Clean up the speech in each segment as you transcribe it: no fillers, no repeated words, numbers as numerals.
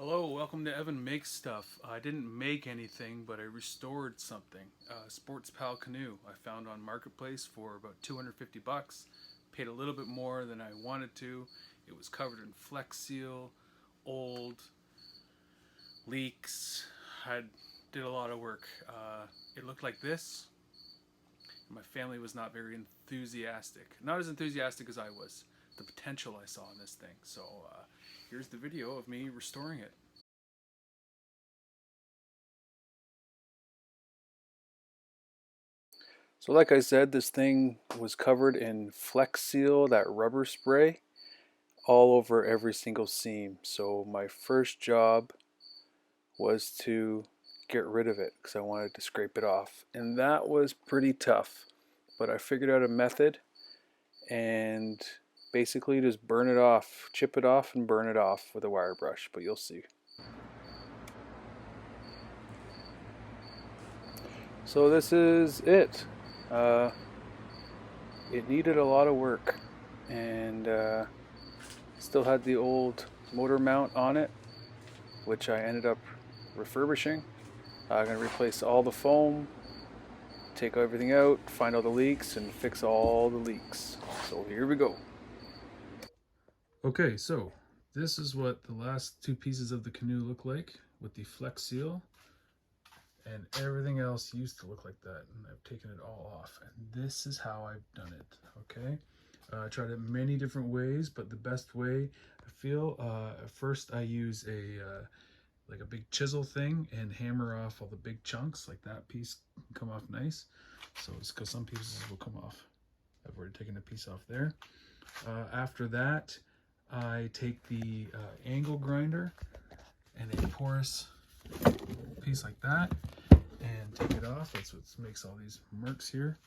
Hello, welcome to Evan Makes Stuff. I didn't make anything, but I restored something. Sportspal Canoe I found on Marketplace for about 250 bucks. Paid a little bit more than I wanted to. It was covered in Flex Seal, old, leaks. I did a lot of work. It looked like this. My family was not very enthusiastic. Not as enthusiastic as I was. The potential I saw in this thing. So here's the video of me restoring it. So like I said, this thing was covered in Flex Seal, that rubber spray, all over every single seam. So my first job was to get rid of it because I wanted to scrape it off. And that was pretty tough. But I figured out a method and basically just burn it off, chip it off and burn it off with a wire brush, but you'll see. So this is it. It needed a lot of work, and still had the old motor mount on it, which I ended up refurbishing. I'm going to replace all the foam, take everything out, find all the leaks, and fix all the leaks. So here we go. Okay, so this is what the last two pieces of the canoe look like with the Flex Seal. And everything else used to look like that, and I've taken it all off. And this is how I've done it, okay? I tried it many different ways, but the best way, I feel, at first I use like a big chisel thing and hammer off all the big chunks, like that piece can come off nice. So it's because some pieces will come off. I've already taken a piece off there. After that, I take the angle grinder and a porous piece like that and take it off. That's what makes all these marks here.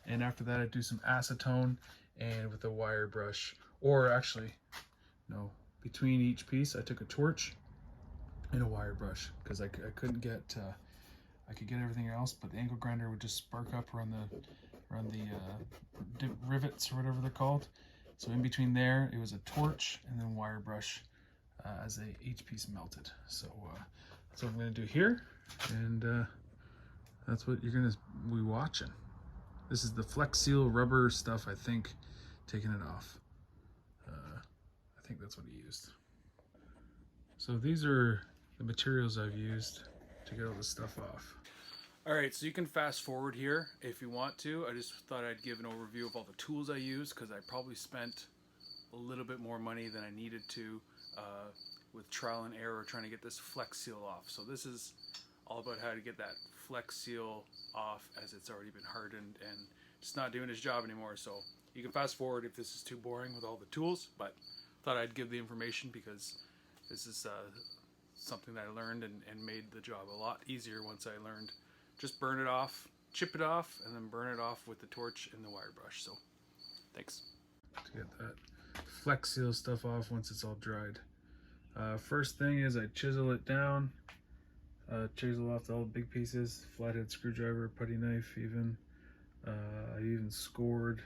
And after that I do some acetone and with a wire brush, or actually no, between each piece I took a torch and a wire brush because I couldn't get I could get everything else, but the angle grinder would just spark up around the rivets or whatever they're called. So in between there it was a torch and then wire brush as each piece melted. So that's what I'm going to do here, and that's what you're going to be watching. This is the Flex Seal rubber stuff, I think, taking it off. I think that's what he used. So these are the materials I've used to get all this stuff off. Alright, so you can fast forward here if you want to. I just thought I'd give an overview of all the tools I use because I probably spent a little bit more money than I needed to with trial and error trying to get this Flex Seal off. So this is all about how to get that Flex Seal off as it's already been hardened and it's not doing its job anymore. So you can fast forward if this is too boring with all the tools, but thought I'd give the information because this is something that I learned and made the job a lot easier once I learned. Just burn it off, chip it off, and then burn it off with the torch and the wire brush. So thanks. To get that Flex Seal stuff off once it's all dried. First thing is I chisel it down, chisel off all the big pieces, flathead screwdriver, putty knife even. I even scored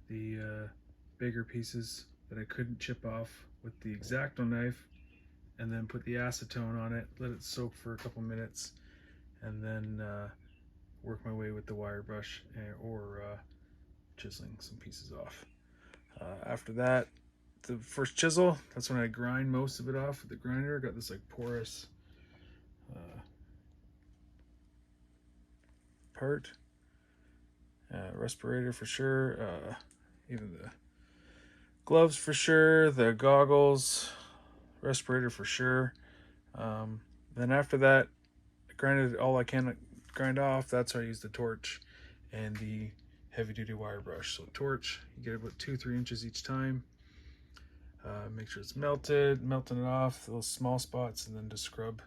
the bigger pieces that I couldn't chip off with the X-Acto knife, and then put the acetone on it, let it soak for a couple minutes, and then work my way with the wire brush or chiseling some pieces off. After that, the first chisel, that's when I grind most of it off with the grinder. I got this like porous part. Respirator for sure, even the gloves for sure, the goggles, respirator for sure. Then after that, I grinded all I can grind off. That's why I use the torch and the heavy duty wire brush. So torch, you get about 2-3 inches each time. Make sure it's melting it off, those small spots, and then just scrub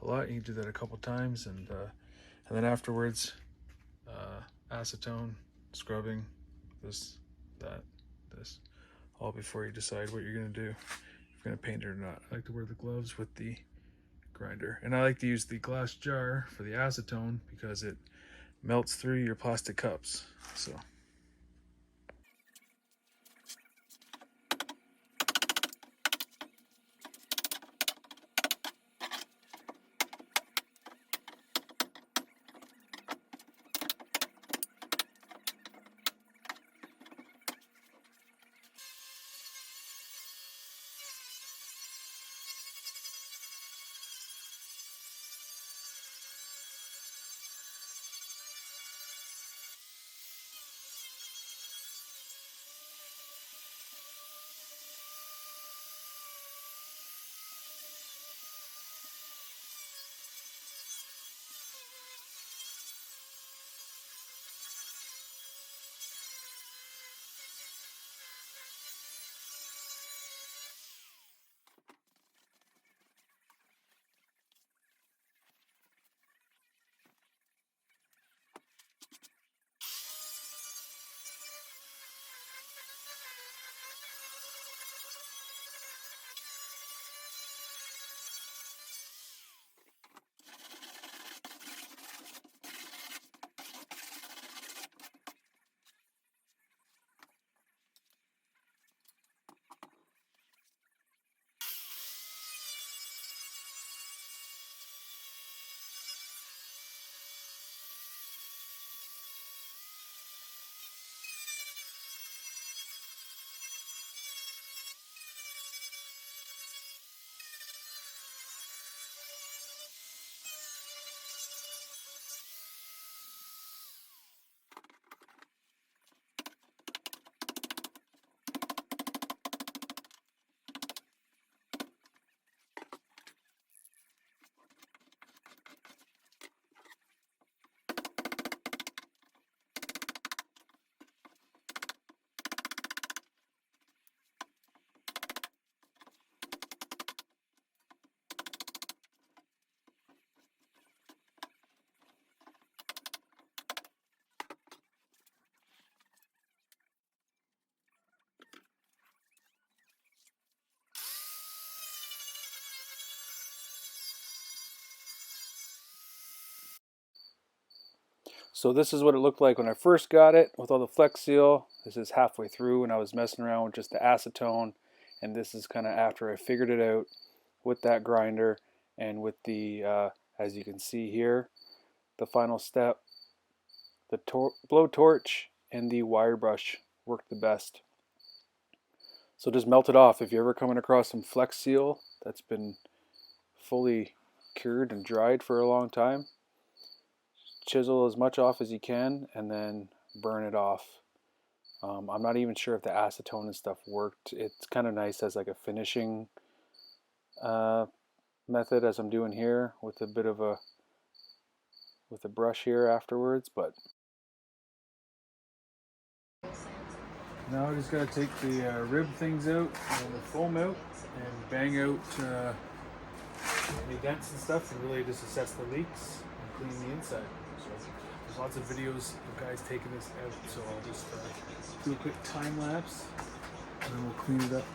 a lot. You can do that a couple times, and then afterwards, acetone, scrubbing, this, all before you decide what you're gonna do, if you're gonna paint it or not. I like to wear the gloves with the grinder, and I like to use the glass jar for the acetone because it melts through your plastic cups. So. So this is what it looked like when I first got it with all the Flex Seal. This is halfway through and I was messing around with just the acetone, and this is kind of after I figured it out with that grinder and with the, as you can see here, the final step, the blowtorch and the wire brush worked the best. So just melt it off. If you're ever coming across some Flex Seal that's been fully cured and dried for a long time, chisel as much off as you can and then burn it off. I'm not even sure if the acetone and stuff worked. It's kind of nice as like a finishing method, as I'm doing here with a bit of a brush here afterwards. But now I just gotta take the rib things out and the foam out and bang out any dents and stuff and really just assess the leaks and clean the inside. So there's lots of videos of guys taking this out, so I'll just do a quick time lapse and then we'll clean it up.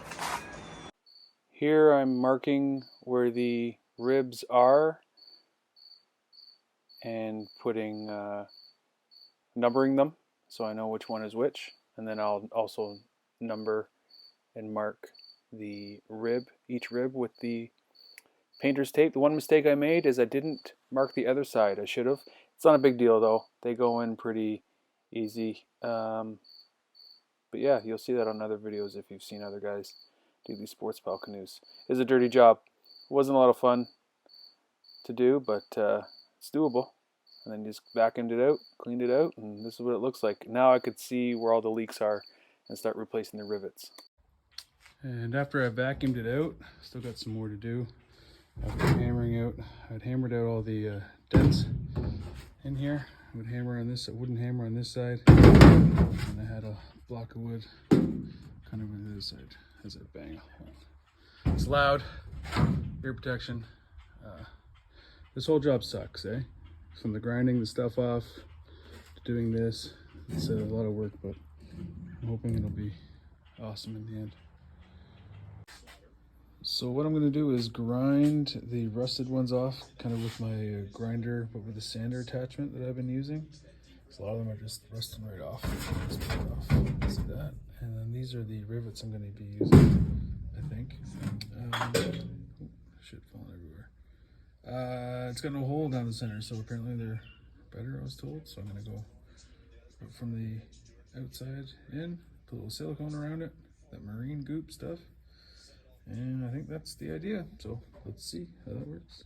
Here I'm marking where the ribs are and putting numbering them so I know which one is which, and then I'll also number and mark the rib, each rib, with the painter's tape. The one mistake I made is I didn't mark the other side. I should have. It's not a big deal though. They go in pretty easy. But yeah, you'll see that on other videos if you've seen other guys do these Sportspal canoes. It's a dirty job. It wasn't a lot of fun to do, but it's doable. And then just vacuumed it out, cleaned it out, and this is what it looks like. Now I could see where all the leaks are and start replacing the rivets. And after I vacuumed it out, still got some more to do. After hammering out, I'd hammered out all the dents in here. I would hammer on this, a wooden hammer on this side, and I had a block of wood kind of on the other side as I bang. It's loud, ear protection. This whole job sucks, eh? From the grinding the stuff off to doing this, it's a lot of work, but I'm hoping it'll be awesome in the end. So what I'm going to do is grind the rusted ones off, kind of with my grinder, but with the sander attachment that I've been using. So a lot of them are just rusting right off. See that? And then these are the rivets I'm going to be using, I think. Shit falling everywhere. It's got no hole down the center, so apparently they're better, I was told. So I'm going to go from the outside in, put a little silicone around it, that marine goop stuff. And I think that's the idea, so let's see how that works.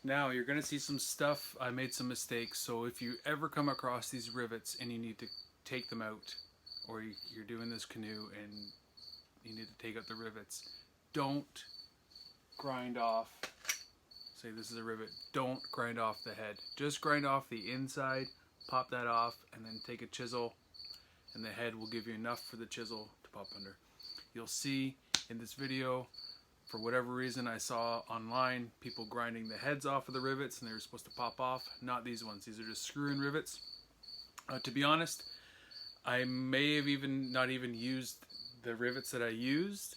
Now you're gonna see some stuff, I made some mistakes, so if you ever come across these rivets and you need to take them out, or you're doing this canoe and you need to take out the rivets, don't grind off, say this is a rivet, don't grind off the head. Just grind off the inside, pop that off, and then take a chisel, and the head will give you enough for the chisel to pop under. You'll see in this video, for whatever reason I saw online, people grinding the heads off of the rivets and they were supposed to pop off. Not these ones, these are just screw-in rivets. To be honest, I may have not even used the rivets that I used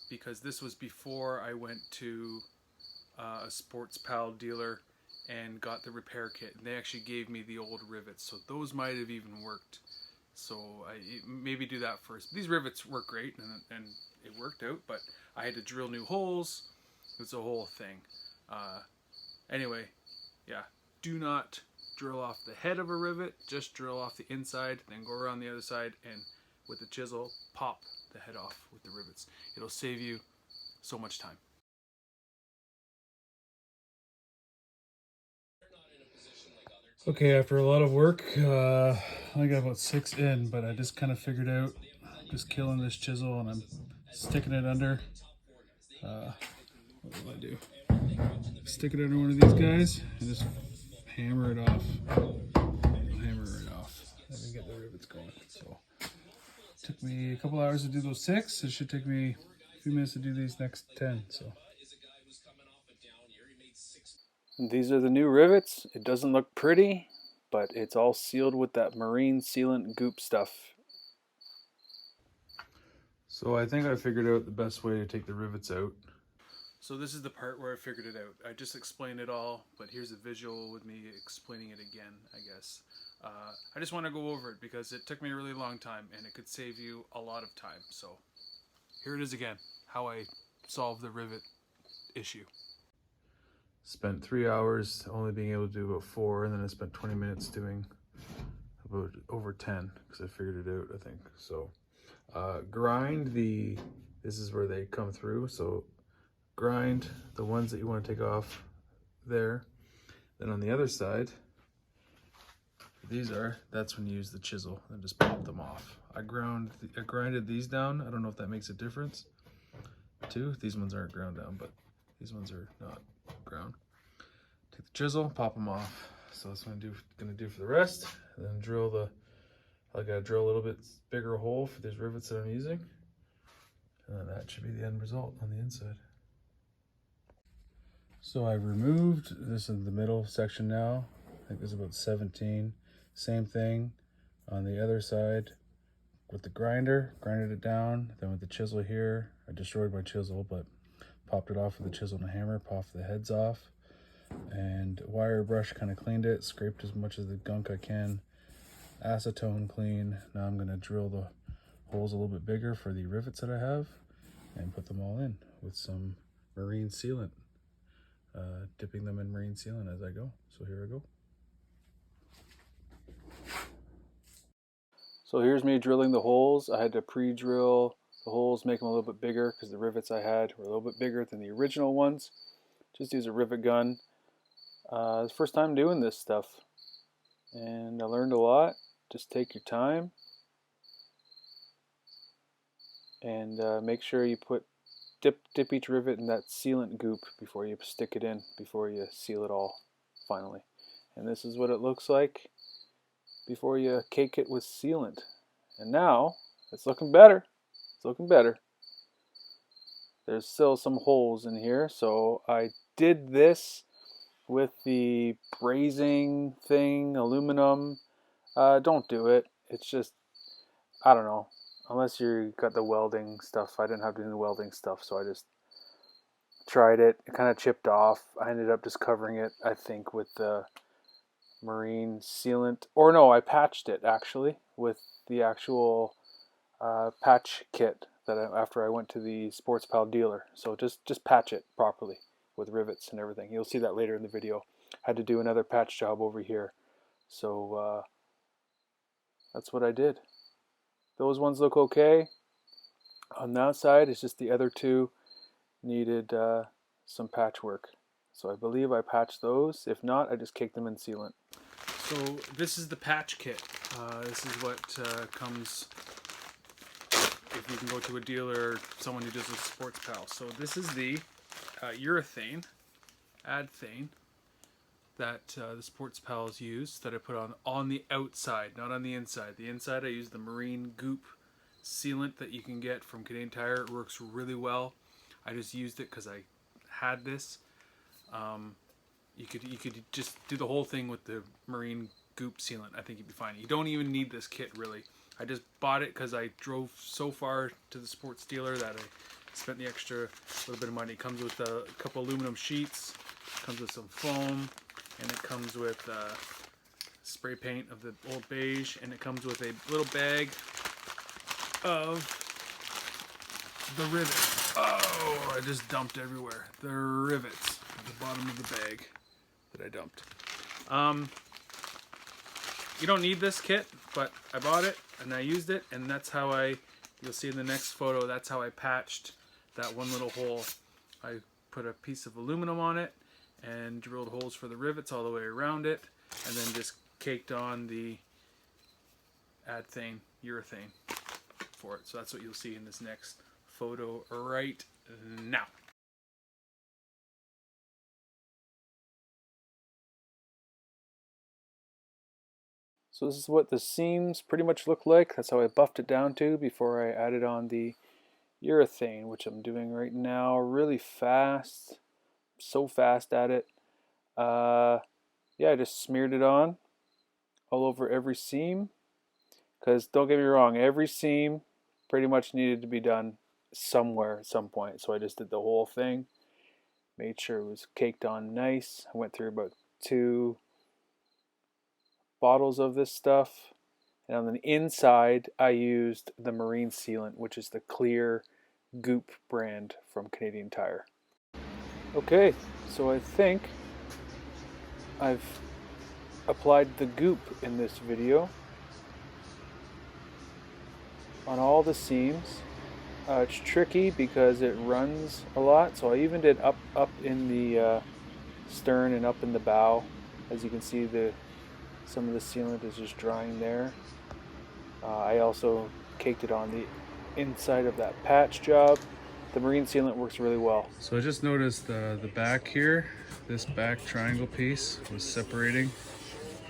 because this was before I went to a Sportspal dealer and got the repair kit. And they actually gave me the old rivets, so those might have even worked. So I maybe do that first. These rivets work great, and it worked out, but I had to drill new holes. It's a whole thing. Anyway, yeah, do not drill off the head of a rivet, just drill off the inside, then go around the other side, and with the chisel, pop the head off with the rivets. It'll save you so much time. Okay, after a lot of work, I got about 6 in, but I just kind of figured out, just killing this chisel and I'm sticking it under, what will I do? Stick it under one of these guys and just hammer it off. Hammer it off and then get the rivets going. So, it took me a couple hours to do those 6. It should take me a few minutes to do these next 10, so. These are the new rivets. It doesn't look pretty, but it's all sealed with that marine sealant goop stuff. So I think I figured out the best way to take the rivets out. So this is the part where I figured it out. I just explained it all, but here's a visual with me explaining it again, I guess. I just want to go over it because it took me a really long time and it could save you a lot of time. So here it is again, how I solved the rivet issue. Spent 3 hours only being able to do about 4, and then I spent 20 minutes doing about over 10 because I figured it out, I think. So grind this is where they come through. So grind the ones that you want to take off there. Then on the other side, that's when you use the chisel and just pop them off. I grinded these down. I don't know if that makes a difference too. These ones aren't ground down, but these ones are not ground. Take the chisel, pop them off. So that's what I'm gonna do for the rest. And then I gotta drill a little bit bigger hole for these rivets that I'm using. And then that should be the end result on the inside. So I removed, this is the middle section now. I think this is about 17. Same thing on the other side with the grinder, grinded it down. Then with the chisel here, I destroyed my chisel, but popped it off with a chisel and a hammer, popped the heads off. And wire brush kind of cleaned it, scraped as much of the gunk I can. Acetone clean. Now I'm gonna drill the holes a little bit bigger for the rivets that I have and put them all in with some marine sealant. Dipping them in marine sealant as I go. So here I go. So here's me drilling the holes. I had to pre-drill the holes, make them a little bit bigger because the rivets I had were a little bit bigger than the original ones. Just use a rivet gun. It's the first time doing this stuff, and I learned a lot. Just take your time and make sure you dip each rivet in that sealant goop before you stick it in, before you seal it all finally. And this is what it looks like before you cake it with sealant. And now it's looking better. It's looking better. There's still some holes in here, so I did this with the brazing thing, aluminum. Don't do it. It's just, I don't know. Unless you got the welding stuff. I didn't have to do the welding stuff, so I just tried it. It kind of chipped off. I ended up just covering it, I think, with the marine sealant. Or no, I patched it, actually, with the actual patch kit that after I went to the Sportspal dealer. So just patch it properly with rivets and everything. You'll see that later in the video. Had to do another patch job over here. So that's what I did. Those ones look okay. On that side, it's just the other two needed some patchwork. So I believe I patched those. If not, I just caked them in sealant. So this is the patch kit. This is what comes if you can go to a dealer or someone who does a Sportspal. So this is the urethane, adthane, that the Sportspals use, that I put on the outside, not on the inside. The inside I use the marine goop sealant that you can get from Canadian Tire. It works really well. I just used it because I had this. You could just do the whole thing with the marine goop sealant. I think you'd be fine. You don't even need this kit really. I just bought it because I drove so far to the sports dealer that I spent the extra little bit of money. It comes with a couple aluminum sheets, comes with some foam, and it comes with spray paint of the old beige, and it comes with a little bag of the rivets. Oh, I just dumped everywhere. The rivets at the bottom of the bag that I dumped. You don't need this kit, but I bought it and I used it, and that's how you'll see in the next photo, that's how I patched that one little hole. I put a piece of aluminum on it and drilled holes for the rivets all the way around it, and then just caked on the adthane, urethane for it. So that's what you'll see in this next photo right now. So this is what the seams pretty much look like. That's how I buffed it down to before I added on the urethane, which I'm doing right now really fast. So fast at it. Yeah, I just smeared it on all over every seam. Because don't get me wrong, every seam pretty much needed to be done somewhere at some point. So I just did the whole thing. Made sure it was caked on nice. I went through about 2 bottles of this stuff. And on the inside, I used the Marine Sealant, which is the clear Goop brand from Canadian Tire. Okay, so I think I've applied the Goop in this video on all the seams. It's tricky because it runs a lot, so I even did up in the stern and up in the bow. As you can see, some of the sealant is just drying there. I also caked it on the inside of that patch job. The Marine Sealant works really well. So I just noticed the back here, this back triangle piece was separating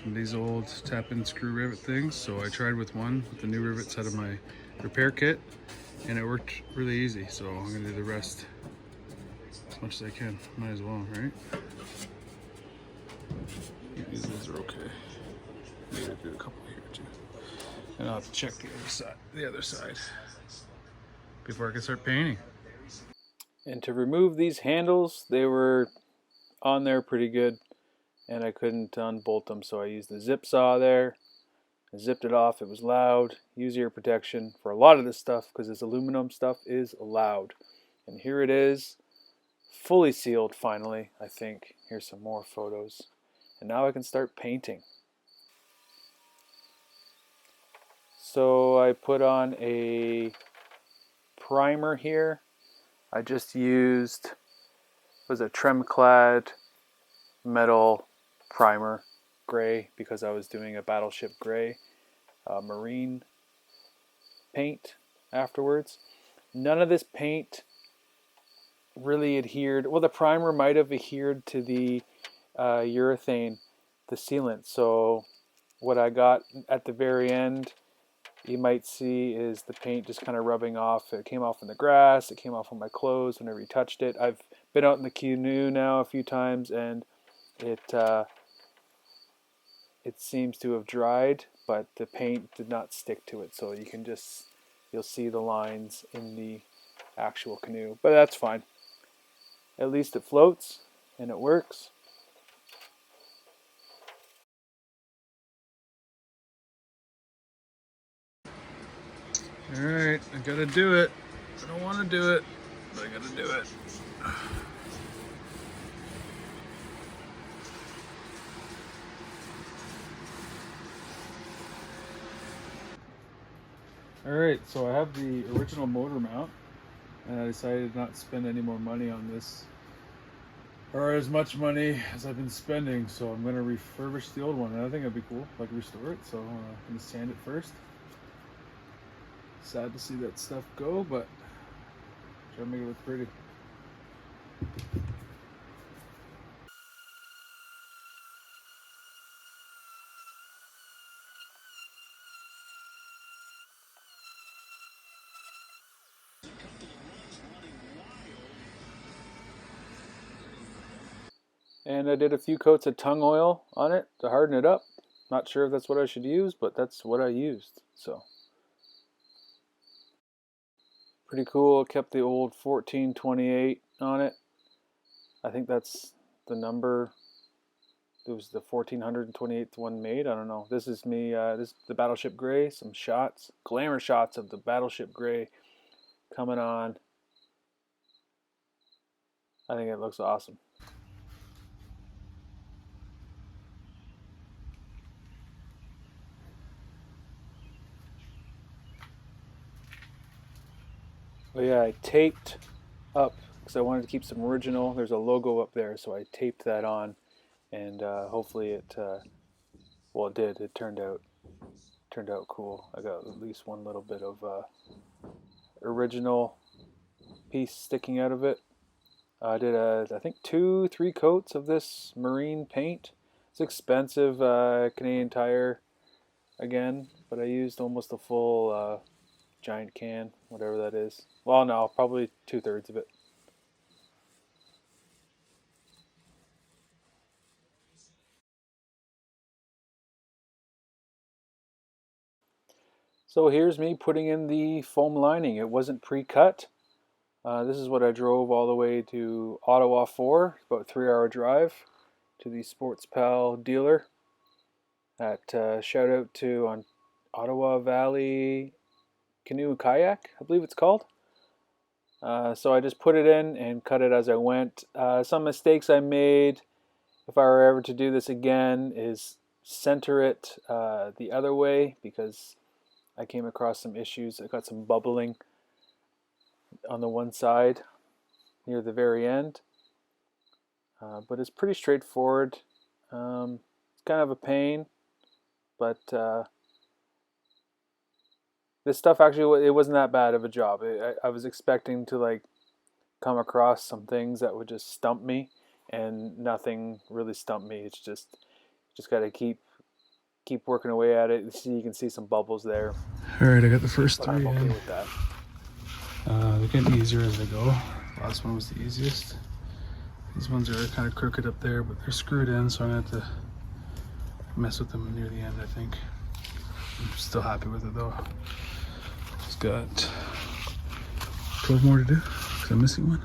from these old tap-in screw rivet things. So I tried with one with the new rivets out of my repair kit, and it worked really easy. So I'm gonna do the rest as much as I can. Might as well, right? These are okay. Maybe I'll do a couple here too. And I'll have to check the other side before I can start painting. And to remove these handles, they were on there pretty good, and I couldn't unbolt them, so I used the zip saw there. I zipped it off. It was loud. Use ear protection for a lot of this stuff because this aluminum stuff is loud. And here it is, fully sealed finally, I think. Here's some more photos. And now I can start painting. So I put on a primer here. I just used, was a Tremclad metal primer, gray, because I was doing a battleship gray marine paint afterwards. None of this paint really adhered. Well, the primer might have adhered to the urethane, the sealant. So what I got at the very end, you might see, is the paint just kind of rubbing off. It came off in the grass, it came off on my clothes whenever you touched it. I've been out in the Canoe now a few times, and it seems to have dried, but the paint did not stick to it. So you'll see the lines in the actual canoe, but that's fine. At least it floats and it works. All right, I gotta do it. I don't want to do it, but I gotta do it. All right, so I have the original motor mount, and I decided not to spend any more money on this, or as much money as I've been spending. So I'm gonna refurbish the old one, and I think it'd be cool, like restore it. So I'm gonna sand it first. Sad to see that stuff go, but try to make it look pretty. And I did a few coats of tung oil on it to harden it up. Not sure if that's what I should use, but that's what I used. So pretty cool. Kept the old 1428 on it. I think that's the number. It was the 1428th one made. I don't know. This is me. This is the Battleship Gray. Some shots, glamour shots of the Battleship Gray coming on. I think it looks awesome. But yeah, I taped up because I wanted to keep some original. There's a logo up there, so I taped that on, and hopefully it, well, it did. It turned out cool. I got at least one little bit of original piece sticking out of it. I did I think 2-3 coats of this marine paint. It's expensive, Canadian Tire again, but I used almost a full giant can, whatever that is. Well, no, probably 2/3 of it. So here's me putting in the foam lining. It wasn't pre-cut. This is what I drove all the way to Ottawa for, about a 3-hour drive to the Sportspal dealer. Shout out to on Ottawa Valley Canoe and Kayak, I believe it's called. So I just put it in and cut it as I went. Some mistakes I made, if I were ever to do this again, is center it the other way, because I came across some issues. I got some bubbling on the one side near the very end. But it's pretty straightforward. It's kind of a pain, but this stuff actually, it wasn't that bad of a job. I was expecting to like come across some things that would just stump me, and nothing really stumped me. It's just got to keep working away at it. You can see some bubbles there. All right, I got the first But 3 I'm okay in. with that. They're getting easier as they go. Last one was the easiest. These ones are kind of crooked up there, but they're screwed in, so I'm gonna have to mess with them near the end, I think. I'm still happy with it though. Just got 12 more to do because I'm missing one.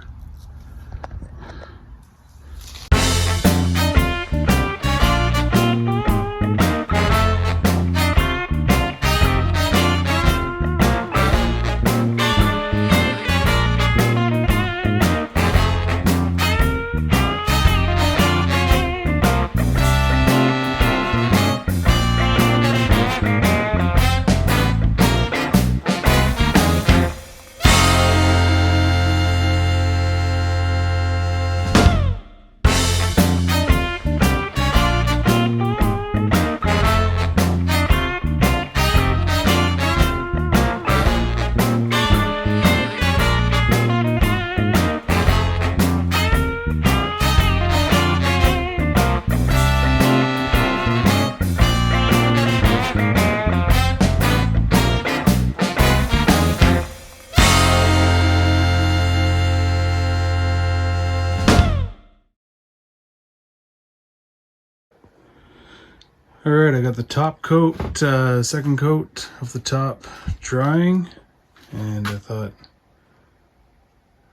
All right, I got the top coat, second coat of the top drying, and I thought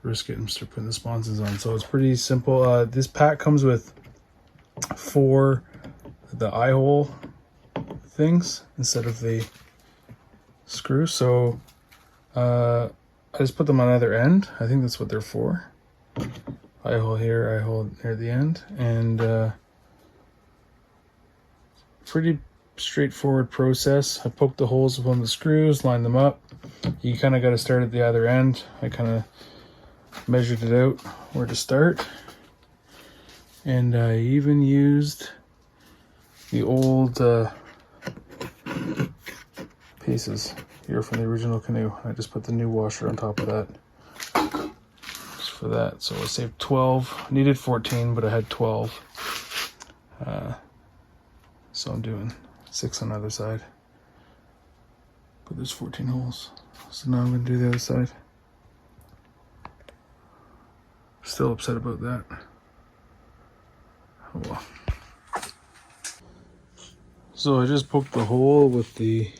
risk it and start putting the sponsons on. So it's pretty simple. This pack comes with 4 the eye hole things instead of the screw. So I just put them on either end. I think that's what they're for. Eye hole here, eye hole near the end, and pretty straightforward process. I poked the holes with one of the screws, lined them up. You kind of got to start at the other end. I kind of measured it out where to start, and I even used the old pieces here from the original Canoe. I just put the new washer on top of that just for that. So I saved 12. Needed 14, but I had 12. So I'm doing 6 on the other side. But there's 14 holes. So now I'm going to do the other side. Still upset about that. Oh well. So I just poked the hole with the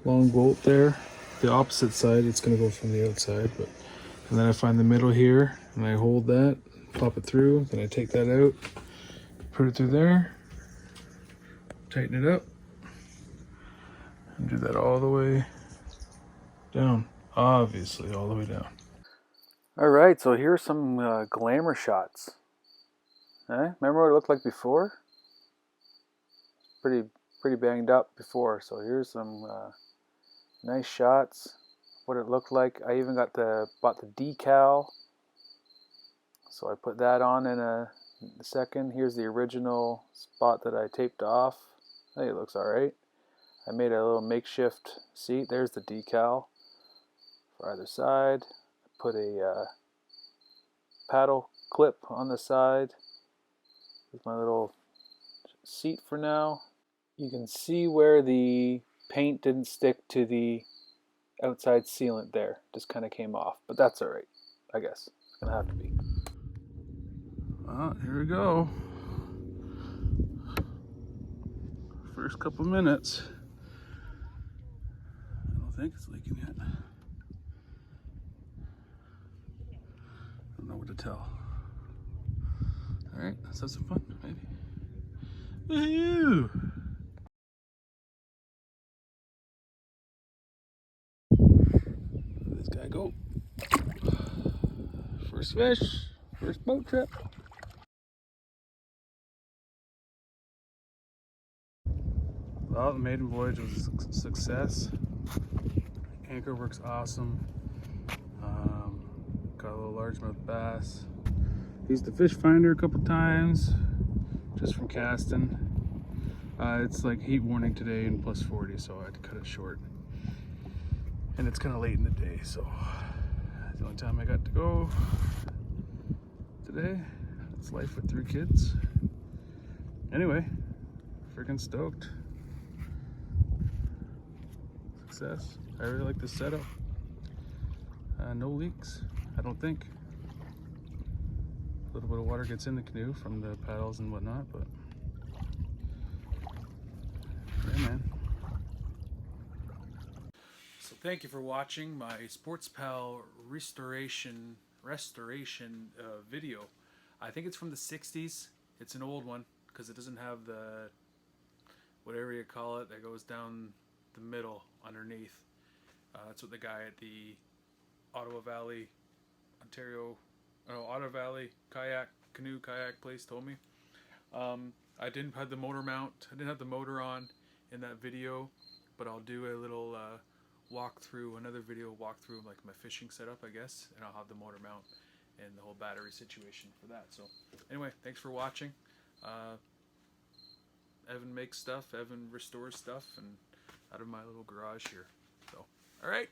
long bolt there. The opposite side, it's going to go from the outside. And then I find the middle here, and I hold that, pop it through. Then I take that out, put it through there. Tighten it up and do that all the way down, obviously all the way down. All right, so here's some glamour shots. Remember what it looked like before? Pretty banged up before. So here's some nice shots. What it looked like. I even bought the decal. So I put that on in a second. Here's the original spot that I taped off. I think it looks alright. I made a little makeshift seat. There's the decal for either side. I put a paddle clip on the side with my little seat for now. You can see where the paint didn't stick to the outside sealant there. Just kind of came off, but that's alright, I guess. It's gonna have to be. Well, here we go. First couple minutes. I don't think it's leaking yet. don't know what to tell. All right, let's have some fun, maybe. Woohoo! This guy go. First fish, first boat trip. Well, the maiden voyage was a success. Anchor works awesome. Got a little largemouth bass. Used the fish finder a couple times, just from casting. It's like heat warning today and plus 40, so I had to cut it short. And it's kind of late in the day, so the only time I got to go today. That's life with 3 kids. Anyway, freaking stoked. Success. I really like this setup. No leaks, I don't think. A little bit of water gets in the canoe from the paddles and whatnot, but yeah, man. So thank you for watching my Sportspal restoration video. I think it's from the 60s. It's an old one because it doesn't have the whatever you call it that goes down the middle underneath. That's what the guy at the Ottawa Valley Canoe Kayak place told me. I didn't have the motor mount. I didn't have the motor on in that video, but I'll do a little another video walkthrough of like my fishing setup, I guess, and I'll have the motor mount and the whole battery situation for that. So anyway, thanks for watching. Evan makes stuff, Evan restores stuff, and out of my little garage here. So, all right.